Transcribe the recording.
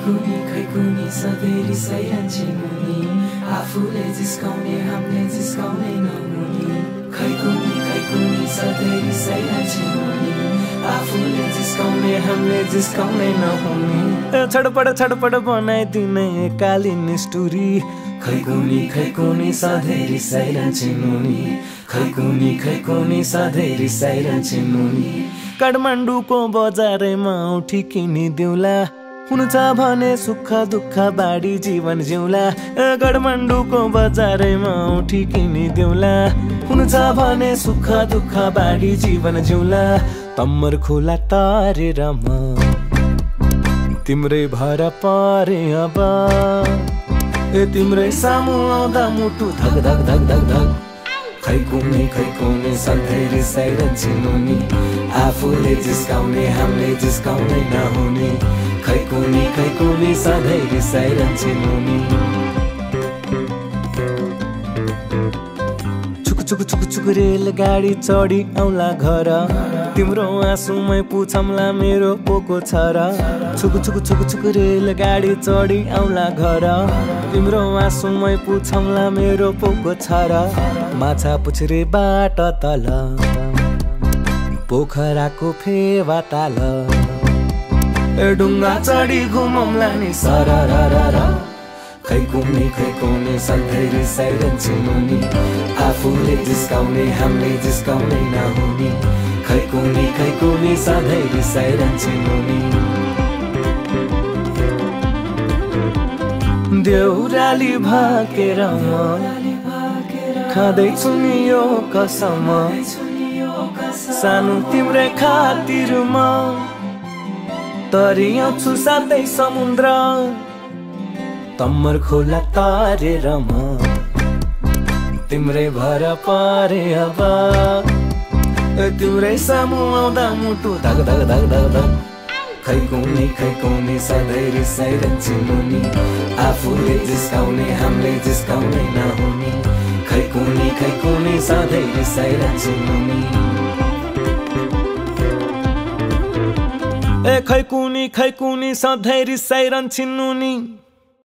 खैकुनी सधैँ रिसाइरहन्छौँ नि आफूले जिस्काउने हामीले जिस्काउने नहुने खैकुनी सधैँ रिसाइरहन्छौँ नि आफूले जिस्काउने हामीले जिस्काउने नहुने छटपट बनाइदिने काली निष्ठुरी खैकुनी सधैँ रिसाइरहन्छौँ नि खैकुनी सधैँ रिसाइरहन्छौँ नि काठमाडौँको बजारमा उठी किनिदिउँला हुनु छ भने सुख दुःख बाडी जीवन जिउँला काठमाडौँको बजारमा उठी किनिदिउँला हुनु छ भने सुख दुःख बाडी जीवन जिउँला तम्मर खोला तारेर म तिम्रै भर परे अब तिम्रै सामु आउँदा मुटु धक धक धक धक धक खैकुनी सधैँ रिसाइरहन्छौँ नि आफूले जिस्काउने हामीले जिस्काउने नहुने खैकुनी सधैँ रिसाइरहन्छौँ नि छुक रेलगाडी चढी आउला घर तिम्रो आँसुमै पुछम्ला मेरो पोको छ र छुक रेलगाडी चढी आउला घर तिम्रो आँसुमै पुछम्ला मेरो पोको छ र माछा पुछरे बाट तल पोखराको फेवा ताल ढुङ्गा चढी घुमम्ला नि सरर खैकुनी सधैँ रिसाइरहन्छौँ नि आफूले जिस्काउने हामीले जिस्काउने नहुने खैकुनी सधैँ रिसाइरहन्छौँ नि देउराली भाकेर म खाँदैछु नि यो कसम सानो तिम्रै खातिर म तरियाउँछु साथै समुद्र तम्मर खोला तारेर म तिम्रै भर परे अब तिम्रै सामु आउँदा मुटु धक धक धक धक धक खैकुनी सधैँ रिसाइरहन्छौँ नि आफूले जिस्काउने हामीले जिस्काउने नहुने खैकुनी सधैँ रिसाइरहन्छौँ नि खैकुनी सधैँ रिसाइरहन्छौँ नि